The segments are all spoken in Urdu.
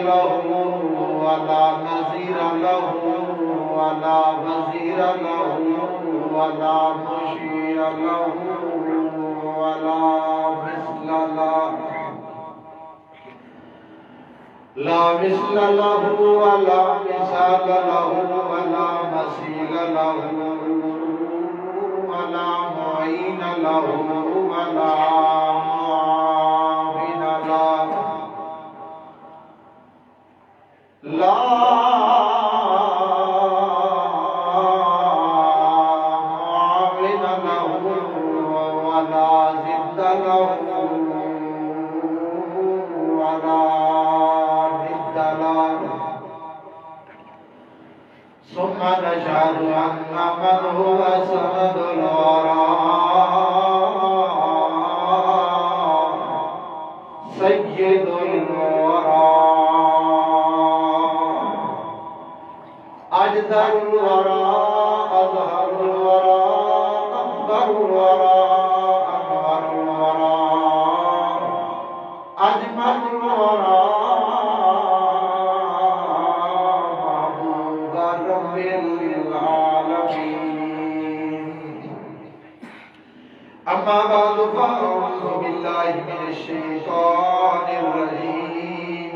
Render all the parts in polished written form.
له ولا نظير له ولا وزير له ولا مشير له ولا مثل له لا مثل له ولا مثال له ولا مثيل له ولا معين له ولا معاون له لا معاون له ولا ضد له ولا ضد له ثم نشهد أن من هو سند الورى سيد الورى أجدر الورى أظهر الورى أكبر الورى أنور الورى أجمل الورى محبوب رب العالمين أما بعد فأعوذ بالله من الشيطان الرجيم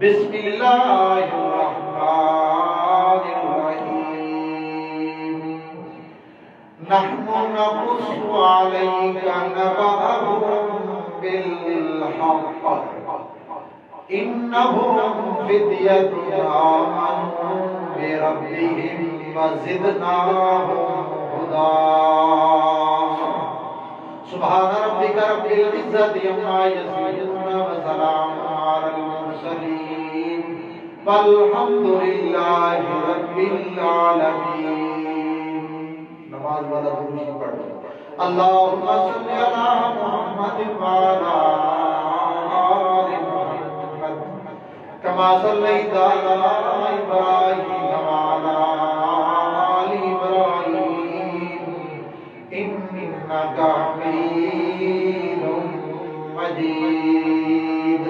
بسم الله الرحمن الرحيم نحن نقص عليك نبأهم بالحق إنهم فتية آمنوا بربهم وزدناهم هدى سبحان ربك رب العزة عما يصفون وسلام على المرسلين والحمد لله رب العالمين نماز والا درود پڑھ اللهم صل على محمد وعلى آل محمد كما صليت على إبراهيم وعلى آل إبراهيم إنك حميد مجيد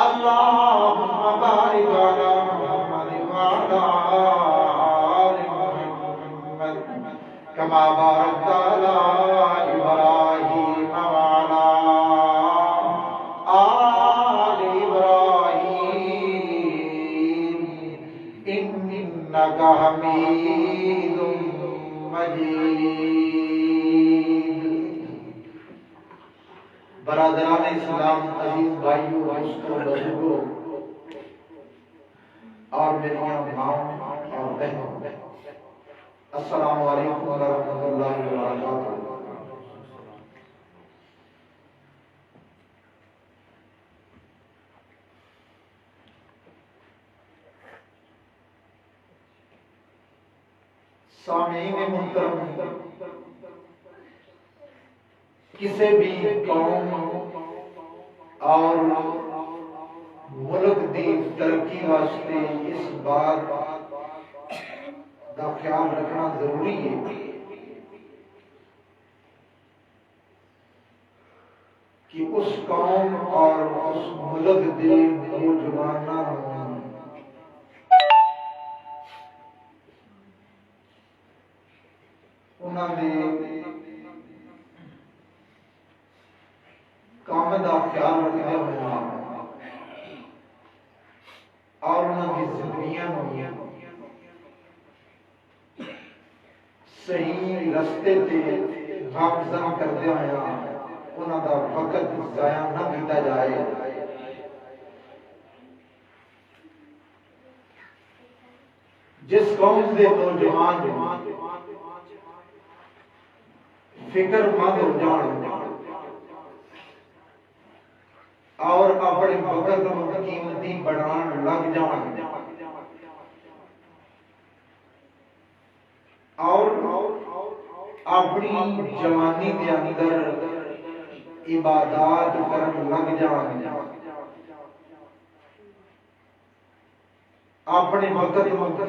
اللهم بارك على محمد وعلى آل محمد كما باركت على إبراهيم وعلى آل إبراهيم إنك حميد مجيد برادران اسلام، عزیز بھائیوں، دوستوں، بزرگوں اور میری ماؤں اور بہنوں، السلام علیکم ورحمۃ اللہ وبرکاتہ۔ سامعین محترم، کسی بھی قوم اور ملک دی ترقی واسطے اس بات کا خیال رکھنا ضروری ہے کہ اس قوم اور اس ملک دے نوجواناں انہاں دے کام دا خیال رکھتے ہوئے اور انہاں کی زندگیاں صحیح رستے تے گامزن کردے ہوئے انہاں دا وقت ضائع نہ کیتا جائے۔ جس قوم دے نوجوان فکر مند ہو جان اور اپنے وقت قیمتی بڑھان لگ جان اور اپنی جوانی کے اندر عبادات کرن لگ جان، اپنے وقت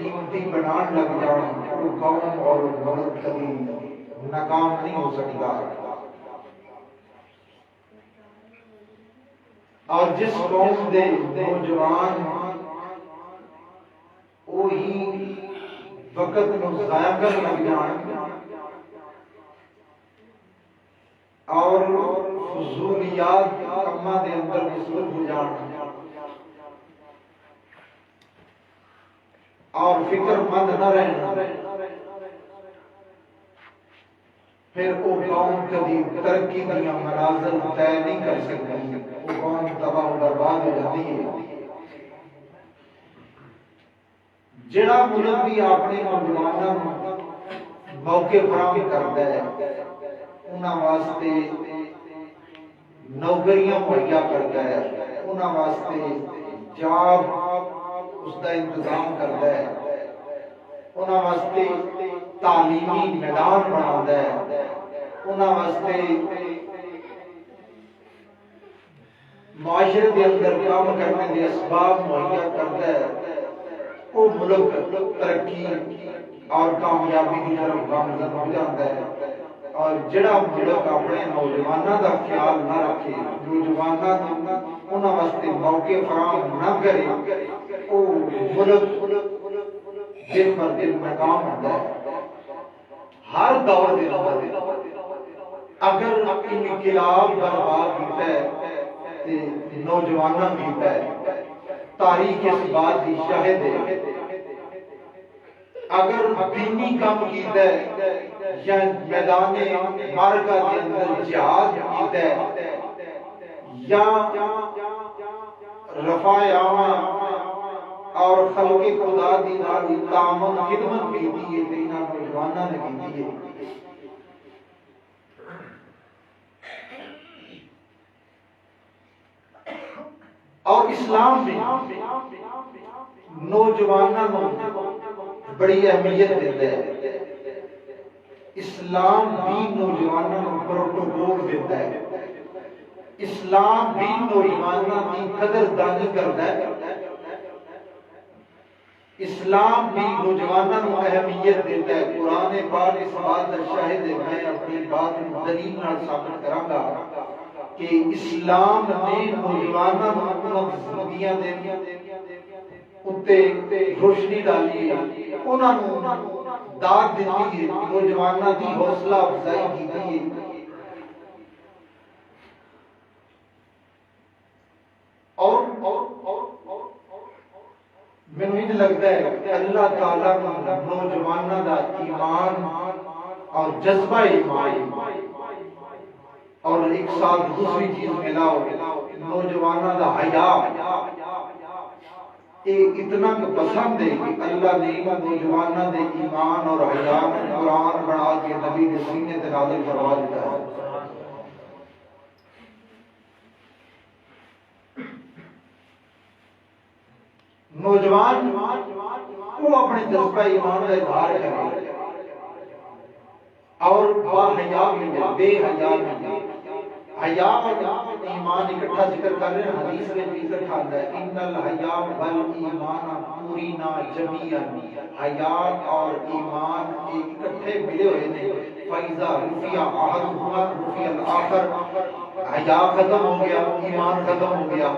قیمتی بڑھان لگ جان، وہ قوم اور ملک کبھی ناکام نہیں ہو سکتا۔ اور جس قوم دے نوجوان وہی وقت نو ضائع کرن لگ جان اور فضولیات کماں دے اندر مصروف ہو جان اور فکر مند نہ رہنا، پھر وہ قوم کبھی ترقی دیا منازل طے نہیں کر سکتی، وہ قوم تباہ و برباد ہو جاتی ہے۔ جڑا ملک بھی اپنے نوجوانوں موقع فراہم کرتا ہے انہاں واسطے نوکریاں مہیا کرتا ہے، انہاں واسطے جاب اس کا انتظام کرتا ہے، انہاں واسطے تعلیمی میدان بناتا ہے، انہاں واسطے معاشرے کے اندر کام کرنے کے اسباب مہیا کرتا ہے، وہ ملک ترقی اور کامیابی کی طرف گامزن ہو جاتا ہے۔ اور جڑا ملک اپنے نوجوانوں کا خیال نہ رکھے، نوجوانوں انہاں واسطے موقع فراہم نہ کرے، وہ ملک دن پر دن ناکام ہوتا ہے۔ ہر دور کے اندر اگر انقلاب برباد ہوتا ہے نوجوانوں کیتا ہے، تاریخ اس بات کی شاہد ہے۔ اگر دینی کام کیتا ہے یا میدان معرکہ کے اندر جہاد کیتا ہے یا رفع عامہ اور خلق خدا دی نال تعامل خدمت کیتی ہے، انہاں نوجوانوں نے کیتی ہے۔ اور اسلام بھی نوجوانوں بڑی اہمیت دیتا ہے، اسلام بھی نوجوانوں پروٹوکول دیتا ہے، اسلام بھی نوجوانوں کی قدر دانی کرتا ہے، اسلام بھی نوجوانوں اہمیت دیتا ہے۔ قرآن پاک اس بات کا شاہد ہے، میں اپنی بات دلیل نال ثابت کراں گا کہ اسلام نے نوجوانوں زندگیاں دے اتے روشنی ڈالی ہے، انہاں نوں داد دیتی ہے، نوجوانوں کی حوصلہ افزائی کی ہے۔ اور میں یہ لگتا ہے کہ اللہ تعالیٰ نوجوانوں کا ایمان اور جذبہ ایمان اور ایک ساتھ دوسری چیز ملاؤ نوجوانوں کا حیا ایک اتنا پسند ہے کہ اللہ نے نوجوانوں کے ایمان اور حیا قرآن بنا کے نبی کے سینے تے نازل فرما دیتا ہے۔ نوجوان وہ اپنے جذبہ ایمان کا اظہار کرے اور با حیا میں بے حیا میں حیا اور ایمان اکٹھا ذکر کر رہے ہیں، حدیث میں بھی ذکر آتا ہے ان الحیا والایمان پورینا جمیعا، حیا اور ایمان ایک اکٹھے ملے ہوئے ہیں۔ فَإِذَا رُفِعَ أَحَدُهُمَا رُفِعَ الْآخَرُ، حیا ختم ہو گیا ایمان ختم ہو گیا۔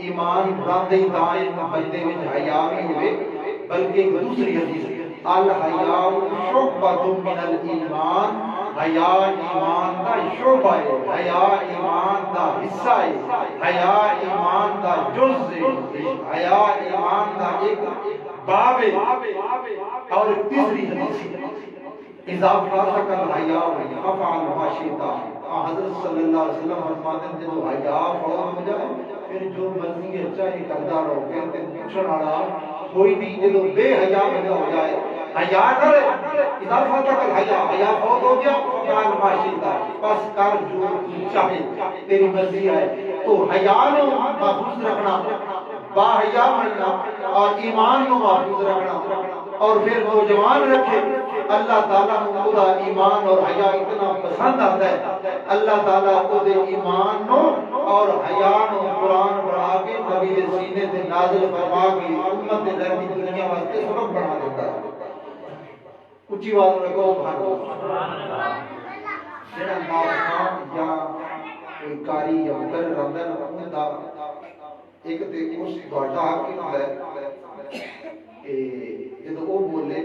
ایمان بلندی دائیں بندے میں حیا بھی ہوئے، بلکہ ایک دوسری حدیث الحیاء شعبۃ من الایمان، حیا ایمان کا شعبہ ہے، حیا ایمان کا حصہ ہے، حیا ایمان کا جز ہے، حیا ایمان کا ایک باب ہے۔ اور تیسری حدیث اذا فاتك الحیاء فافعل ما شئت، حضرت صلی اللہ علیہ وسلم فرماتے ہیں جو حیا فوت ہو جائے پھر جو مرضی ہے چاہے کرتا رہو، کہتے ہیں پوچھنے والا کوئی نہیں، جو بے حیا بندہ ہو جائے حیا کرے اذا فاتك الحیاء، حیا فوت ہو گیا فافعل ما شئت، بس کر جو چاہے تیری مرضی ہے۔ تو حیا نو محفوظ رکھنا، با حیا بننا اور ایمان نو محفوظ رکھنا، اور پھر نوجوان رکھے اللہ تعالیٰ کو دا ایمان اور حیا اتنا پسند آتا ہے، اللہ تعالیٰ کو دے ایمان نو اور حیا نو قرآن بنا کے نبی دے سینے سے نازل فرما کے امت دے درمی دنیا واسطے سبب بنا دیتا ہے۔ اچھی بات میں کہو سبحان اللہ۔ جڑا ناکام یا کوئی کاری یا مقرر رہتا ہے نا ایک تے اس تہاڈا حق ہوندا ہے کہ جدوں وہ بولے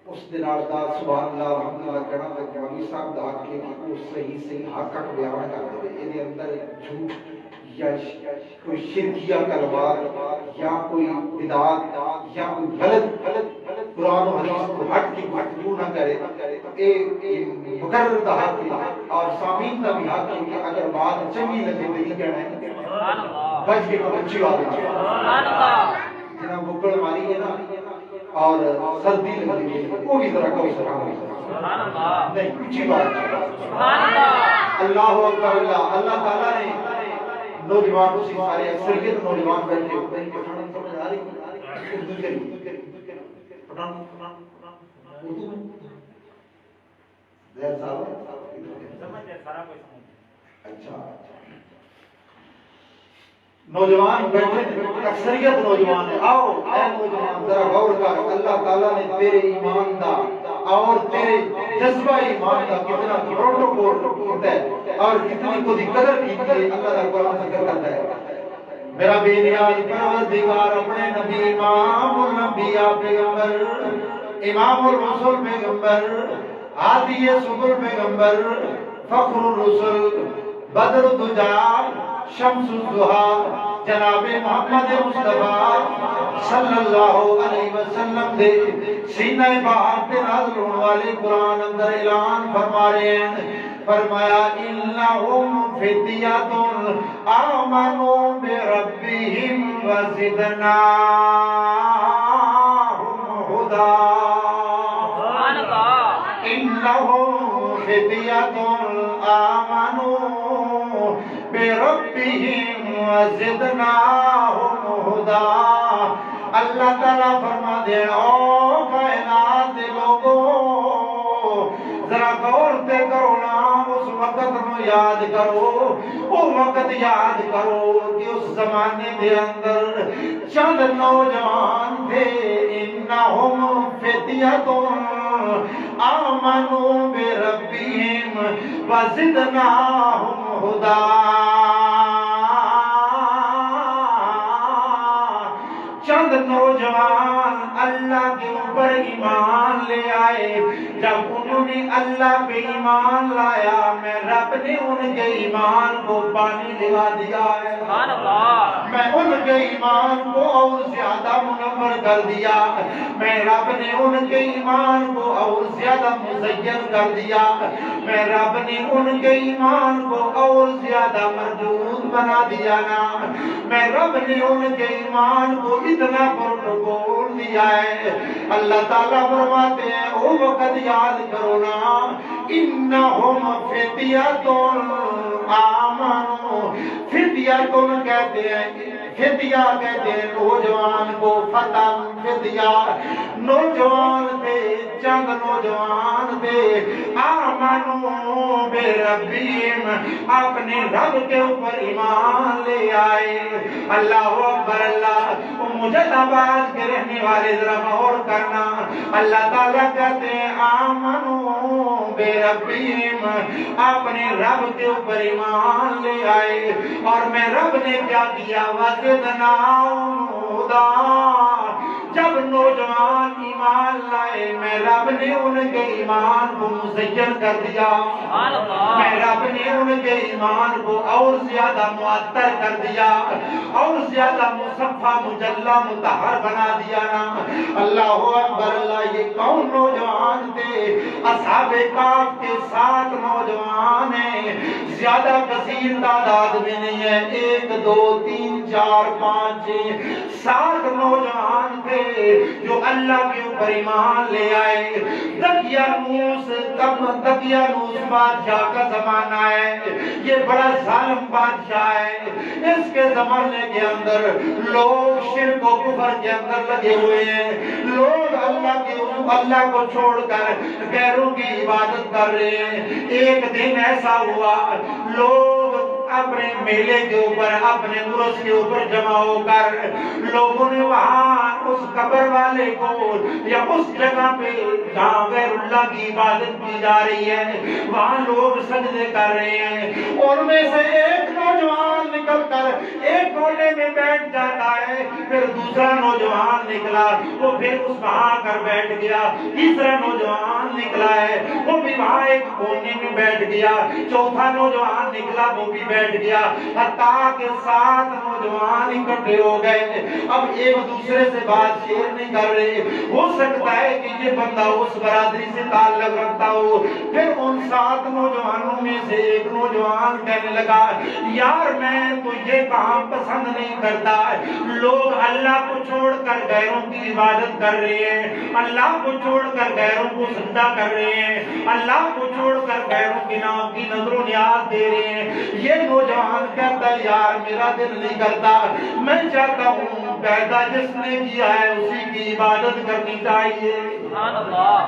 اس دے نال دا سبحان اللہ الحمدللہ کہنا تے مولوی صاحب دا حق ہے کہ وہ صحیح حق بیان کر دے اے دے اندر جھوٹ یا کوئی شرکیہ کلمات یا کوئی بدعت یا کوئی غلط قرآن و حدیث کو ہٹ کی گفتگو نہ کرے اے مقرر دا حق ہے اور سامعین دا بھی حق ہے کہ اگر بات چنگی لگے تو یہ کہنا ہے سبحان اللہ بچ کے کوئی اچھی بات ہے سبحان اللہ جناب بکڑ ماری ہے نا اور سردی لگی ہے وہ بھی ذرا کوئی سبحان اللہ نہیں اچھی بات ہے سبحان اللہ اللہ اکبر اللہ تعالیٰ نے نوجوان کو سارے اکثریت نوجوان بیٹھے ہوتے ہیں پٹھان سمجھ آ رہی اردو کری پٹھان اردو میں زہر صاحب سمجھ ہے سارا کوئی سمجھ اچھا نوجوان بیٹھے اکثریت نوجوان ہے آؤ اے نوجوان ذرا غور کر اللہ تعالیٰ نے تیرے ایمان دا اور تیرے جذبہ ایمان دا کتنا پروٹوکول ہوتا ہے اور کتنی کو دی قدر کی ہے اللہ دا قرآن ذکر کرتا ہے میرا بے نیاز پروردگار اپنے نبی امام الانبیاء پیغمبر امام الرسل پیغمبر ہادی سبل پیغمبر فخر الرسل بدر الدجا شمس الضحا جناب محمد مصطفیٰ صلی اللہ علیہ وسلم دے سینہ بہار پہ نازل ہونے والے قرآن اندر اعلان فرما رہے ہیں فرمایا انہم فتیۃ آمنوا بربہم وزدناہم ھدا سبحان اللہ انہم فتیۃ آمنوا بربہم وزدناہم ھدا اللہ تعالیٰ فرما دے او کائنات دے لوگوں ذرا غور تے کرو نا اس وقت نو یاد کرو وہ وقت یاد کرو کہ اس زمانے دے اندر چند نوجوان تھے انہم فتیۃ آمنوا بربہم وزدناہم ھدا چند نوجوان اللہ کے اوپر ایمان لے آئے جب انہوں نے اللہ پہ ایمان لایا میں رب نے ان کے ایمان کو پانی لگا دیا ہے میں ان کے ایمان کو اور زیادہ منور کر دیا میں رب نے ان کے ایمان کو اور زیادہ مزین کر دیا میں رب نے ان کے ایمان کو اور زیادہ مردود بنا دیا نا میں رب نے ان کے ایمان کو اتنا پروٹوکول دیا ہے اللہ تعالیٰ فرماتے ہیں او وقت یاد کرو نا انہم فتیۃ آمنوا فتیۃ کہتے ہیں فتیہ کہتے ہیں نوجوان کو فتن فتیہ نوجوان تھے چند نوجوان تھے آمنوا بربہم اپنے رب کے اوپر ایمان لے آئے اللہ اکبر اللہ مجھد آباد کے رہنے والے ذرا غور کرنا اللہ تعالیٰ کہتے ہیں آمنوا بربہم اپنے رب کے اوپر ایمان لے آئے اور میں رب نے کیا کیا وزدناہم ھدا جب نوجوان ایمان لائے میں رب نے ان کے ایمان کو مزین کر دیا میں رب نے ان کے ایمان کو اور زیادہ معطر کر دیا اور زیادہ مصفہ مجلہ مطہر بنا دیا نا اللہ اکبر اللہ یہ کون نوجوان تھے اصحاب کہف کے 7 نوجوان ہیں زیادہ کثیر تعداد میں نہیں ہے 1 2 3 4 5 7 نوجوان تھے جو اللہ کے اوپر ایمان لے آئے دقیانوس بادشاہ کا زمانہ ہے یہ بڑا ظالم بادشاہ ہے اس کے زمانے کے اندر لوگ شرک و کفر کے اندر لگے ہوئے ہیں لوگ اللہ کو چھوڑ کر غیروں کی عبادت کر رہے ہیں ایک دن ایسا ہوا لوگ اپنے میلے کے اوپر اپنے عرس کے اوپر جمع ہو کر لوگوں نے وہاں اس قبر والے کو یا اس جگہ پہ جہاں غیر اللہ کی عبادت کی جا رہی ہے وہاں لوگ سجدے کر رہے ہیں اور میں سے ایک نوجوان نوجوان نکل کر ایک کونے میں بیٹھ جاتا ہے، پھر دوسرا نوجوان نکلا وہ پھر اس میں آ کر بیٹھ گیا، تیسرا نوجوان نکلا ہے وہ بھی وہاں ایک کونے میں بیٹھ گیا، چوتھا نوجوان نکلا وہ بھی بیٹھ گیا، حتیٰ کہ 7 نوجوان اکٹھے ہو گئے۔ اب ایک دوسرے سے بات شیئر نہیں کر رہے، ہو سکتا ہے کہ یہ بندہ اس برادری سے تعلق رکھتا ہو۔ پھر ان 7 نوجوانوں میں سے ایک نوجوان کہنے لگا یار میں تو یہ کام پسند نہیں کرتا، لوگ اللہ کو چھوڑ کر غیروں کی عبادت کر رہے ہیں، اللہ کو چھوڑ کر غیروں کو سجدہ کر رہے ہیں، اللہ کو چھوڑ کر غیروں کے نام کی نظر و نیاز دے رہے ہیں۔ یہ نوجوان کہتا ہے یار میرا دل نہیں کرتا، میں چاہتا ہوں پیدا جس نے کیا ہے اسی کی عبادت کرنی چاہیے،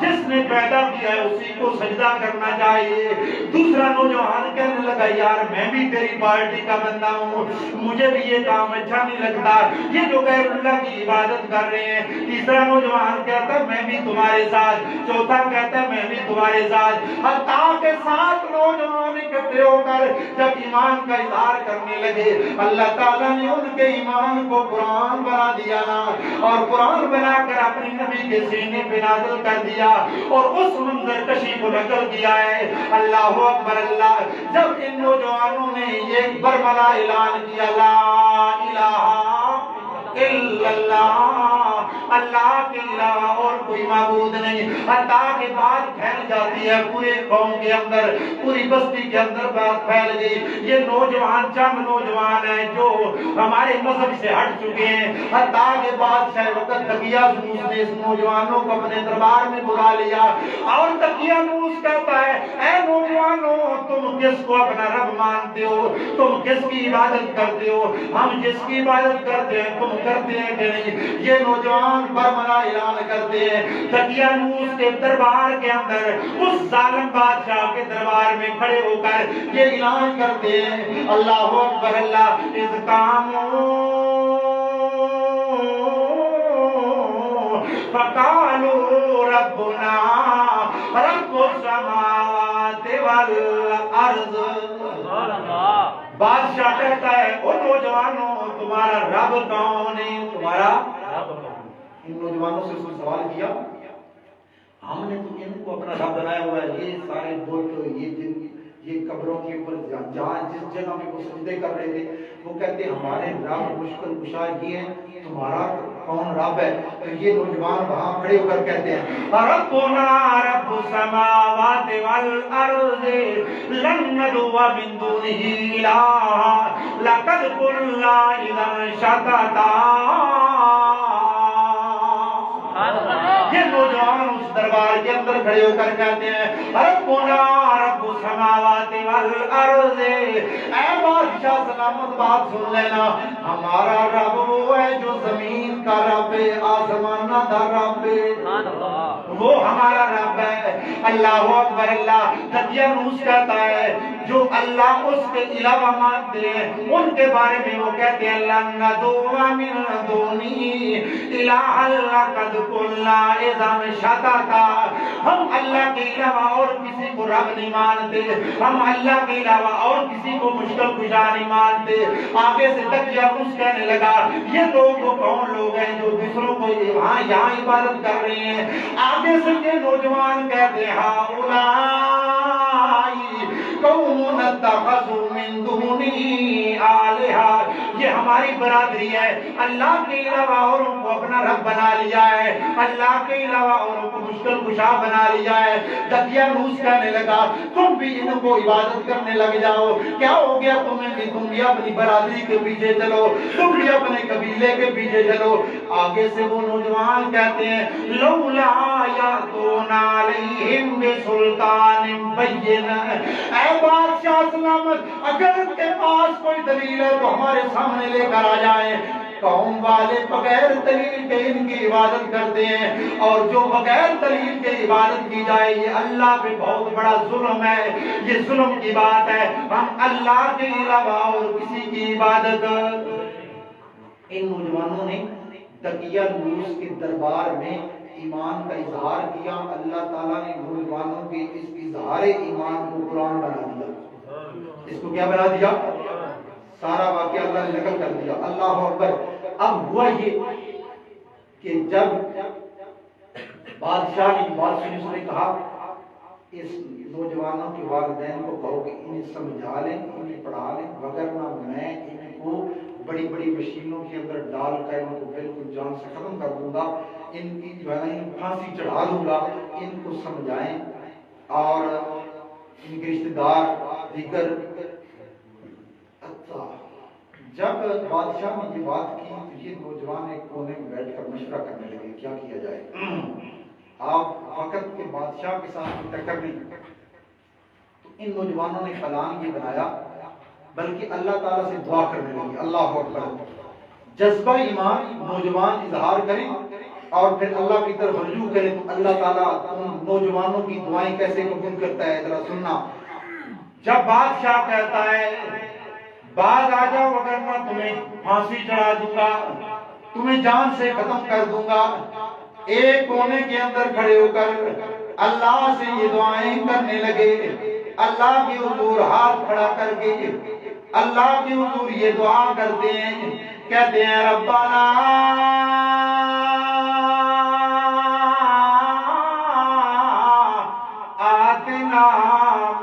جس نے پیدا کیا ہے اسی کو سجدہ کرنا چاہیے۔ دوسرا نوجوان کہنے لگا یار میں بھی تیری پارٹی کا بندہ ہوں، مجھے بھی یہ کام اچھا نہیں لگتا، یہ جو غیر اللہ کی عبادت کر رہے ہیں۔ تیسرا نوجوان کہتا ہے میں بھی تمہارے ساتھ، چوتھا کہتا ہے میں بھی تمہارے ساتھ، حتیٰ کہ 7 نوجوان اکٹھے ہو کر جب ایمان کا اظہار کرنے لگے، اللہ تعالیٰ نے ان کے ایمان کو قرآن بنا دیا نا، اور قرآن بنا کر اپنے نبی کے سینے پہ نازل کر دیا، اور اس منظر کشی کو نقل کیا ہے۔ اللہ اکبر اللہ۔ جب ان نوجوانوں نے یہ برملا اعلان کیا لا الہ الا اللہ، اللہ کے علاوہ اور کوئی معبود نہیں، حتیٰ کہ بات پھیل جاتی ہے پورے قوم کے اندر، پوری بستی کے اندر بات پھیل گئی۔ یہ نوجوان چند نوجوان ہیں جو ہمارے مذہب سے ہٹ چکے ہیں، حتیٰ کہ بادشاہ وقت دقیانوس نے اس نوجوانوں کو اپنے دربار میں بلا لیا، اور دقیانوس کہتا ہے اے نوجوانوں تم کس کو اپنا رب مانتے ہو، تم کس کی عبادت کرتے ہو، ہم جس کی عبادت کرتے ہیں تم کرتے ہیں کہ نہیں؟ یہ نوجوان برملا اعلان کرتے ہیں۔ دقیانوس کے دربار کے اندر اس ظالم بادشاہ کے دربار میں کھڑے ہو کر یہ اعلان کرتے ہیں اللہ اکبر اللہ اذ قاموا فقالوا ربنا رب السماوات والارض۔ بادشاہ کہتا ہے او نوجوانوں تمہارا رب کون ہے، تمہارا رب کون ہے؟ ان نوجوانوں سے کوئی سوال کیا؟ ہم نے تو ان کو اپنا رب بنایا ہوا ہے، یہ سارے بت یہ قبروں کے اوپر جہاں جس جگہ میں وہ سجدے کر رہے تھے وہ کہتے ہیں ہمارے رب مشکل کشا یہ ہیں، تمہارا کون رب ہے؟ تو یہ نوجوان وہاں کھڑے ہو کر کہتے ہیں ربنا رب السماوات والارض لن ندعو من دونه الہا لقد قلنا اذا شططا۔ یہ نوجوان اس دربار کے اندر کھڑے ہو کر کہتے ہیں ربنا رب السماوات والارض، اے بادشاہ سلامت بات سن لینا، ہمارا رب وہ ہے جو زمین کا رب ہے، آسمان کا رب ہے، وہ ہمارا رب ہے۔ اللہ اکبر اللہ۔ دقیانوس کہتا ہے جو اللہ اس کے علاوہ مانتے ہیں ان کے بارے میں وہ کہتے ہیں لن ندعو من دونه الہا لقد قلنا اذا شططا، ہم اللہ کے علاوہ اور کسی کو رب نہیں مانتے، ہم اللہ کے علاوہ اور کسی کو مشکل کشا نہیں مانتے۔ آگے سے دقیانوس کہنے لگا یہ لوگ وہ کون لوگ ہیں جو دوسروں کو یہاں عبادت کر رہے ہیں؟ آگے سے یہ نوجوان کہتے ہیں قوم اتخذوا من دونه آلہہ، یہ ہماری برادری ہے، اللہ کے علاوہ اوروں کو اپنا رب بنا لیا ہے، اللہ کے علاوہ اوروں کو مشکل کشا بنا لیا ہے۔ دقیانوس کہنے لگا تم بھی ان کو عبادت کرنے لگ جاؤ، کیا ہو گیا تمہیں بھی، تم بھی اپنی برادری کے پیچھے چلو، تم بھی اپنے قبیلے کے پیچھے چلو۔ آگے سے وہ نوجوان کہتے ہیں لولا یاتون علیہم بسلطان بین، اے بادشاہ سلامت اگر ان کے پاس کوئی دلیل ہے تو ہمارے سامنے لے کر آ جائیں۔ قوم والے بغیر دلیل کے ان کی عبادت کرتے ہیں، اور جو بغیر دلیل کے عبادت کی جائے یہ اللہ پہ بہت بڑا ظلم ہے، یہ ظلم کی بات ہے، ہم اللہ کے علاوہ اور کسی کی عبادت۔ ان نوجوانوں نے دقیانوس کے دربار میں ایمان کا اظہار کیا، اللہ تعالیٰ نے نوجوانوں کے اس اظہار ایمان کو قرآن بنا دیا۔ اس کو کیا بنا دیا؟ سارا واقعہ اللہ نے نقل کر دیا. اللہ اکبر. اب ہوا یہ کہ جب بادشاہ نے بات سنی اس نے کہا اس نوجوانوں کے والدین کو کہو کہ انہیں سمجھا لیں, انہیں پڑھا لیں, وگرنہ میں ان کو بڑی بڑی مشینوں کے اندر ڈال کر ان کو بالکل جان سے ختم کر دوں گا, ان کی جو ہے نا پھانسی چڑھا دوں گا. ان کو سمجھائیں اور ان کے رشتے دار دیگر. جب بادشاہ نے یہ بات کی تو یہ نوجوان ایک کونے میں بیٹھ کر مشورہ کرنے لگے کیا کیا جائے. آپ وقت کے بادشاہ کے ساتھ ٹکر نہیں. تو ان نوجوانوں نے پلان یہ بنایا بلکہ اللہ تعالیٰ سے دعا کرنے لگے. اللہ اکبر. جذبہ ایمان نوجوان اظہار کریں اور پھر اللہ کی طرف رجوع کریں تو اللہ تعالیٰ ان نوجوانوں کی دعائیں کیسے قبول کرتا ہے ذرا سننا. جب بادشاہ کہتا ہے بعد آ جاؤ وگرنہ تمہیں پھانسی چڑھا دوں گا, تمہیں جان سے ختم کر دوں گا, ایک کونے کے اندر کھڑے ہو کر اللہ سے یہ دعائیں کرنے لگے. اللہ کے حضور ہاتھ کھڑا کر کے اللہ کے حضور یہ دعا کرتے ہیں, کہتے ہیں ربنا آتنا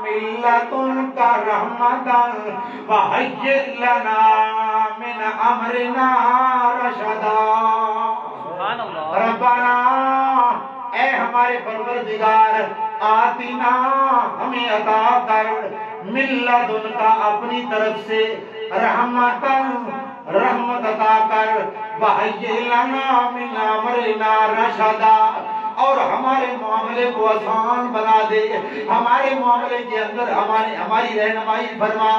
من لدنک رحمتا وہیئ لنا من امرنا رشدا. ربنا اے ہمارے پروردگار, آتنا ہمیں عطا کر, من لدنک اپنی طرف سے, رحمتن رحمت عطا کر, وہیئ لنا من امرنا رشدا اور ہمارے معاملے کو آسان بنا دے, ہمارے معاملے کے اندر ہماری رہنمائی فرما.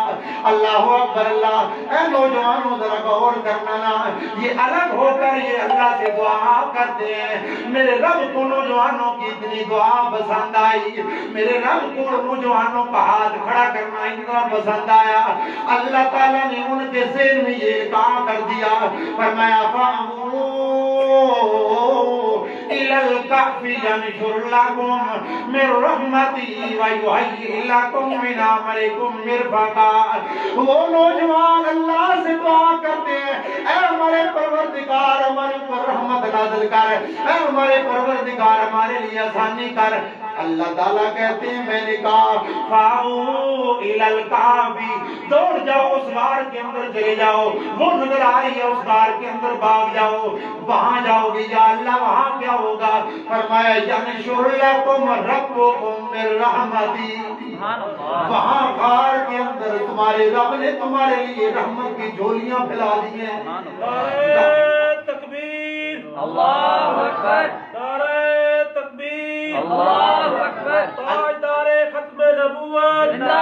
اللہ اکبر. اللہ اے نوجوانوں ذرا غور کرنا نا, یہ الگ ہو کر یہ اللہ سے دعا کرتے ہیں. میرے رب کو نوجوانوں کی اتنی دعا پسند آئی, میرے رب کو نوجوانوں کا ہاتھ کھڑا کرنا اتنا پسند آیا. اللہ تعالیٰ نے ان کے ذہن میں یہ کام کر دیا, فرمایا فَأْمُوا إِلَى الْكَهْفِ يَنشُرْ لَكُمْ مِنْ رَحْمَتِهِ وَيُهَيِّئْ لَكُمْ مِنْ أَمْرِكُمْ مِرْفَقًا. وہ نوجوان اللہ سے دعا کرتے ہیں اے ہمارے پروردگار ہمارے پر رحمت نازل کر, اے ہمارے پروردگار ہمارے لیے آسانی کر. اللہ تعالیٰ کہتے ہیں میں نے کہا فَأْمُوا إِلَى الْكَهْفِ, دوڑ جاؤ اس غار کے اندر چلے جاؤ, وہ نظر آ رہی ہے اس غار کے اندر بھاگ جاؤ, وہاں جاؤ گے یا اللہ وہاں کیا ہوگا. فرمایا يَنشُرْ لَكُمْ رَبُّكُمْ مِنْ رَحْمَتِهِ, وہاں غار کے اندر تمہارے رب نے تمہارے لیے رحمت کی جھولیاں پھیلا دی ہیں. نعرہ تکبیر, اللہ اکبر, نعرہ تکبیر, اللہ اکبر, تاجدار ختم نبوت, زندہ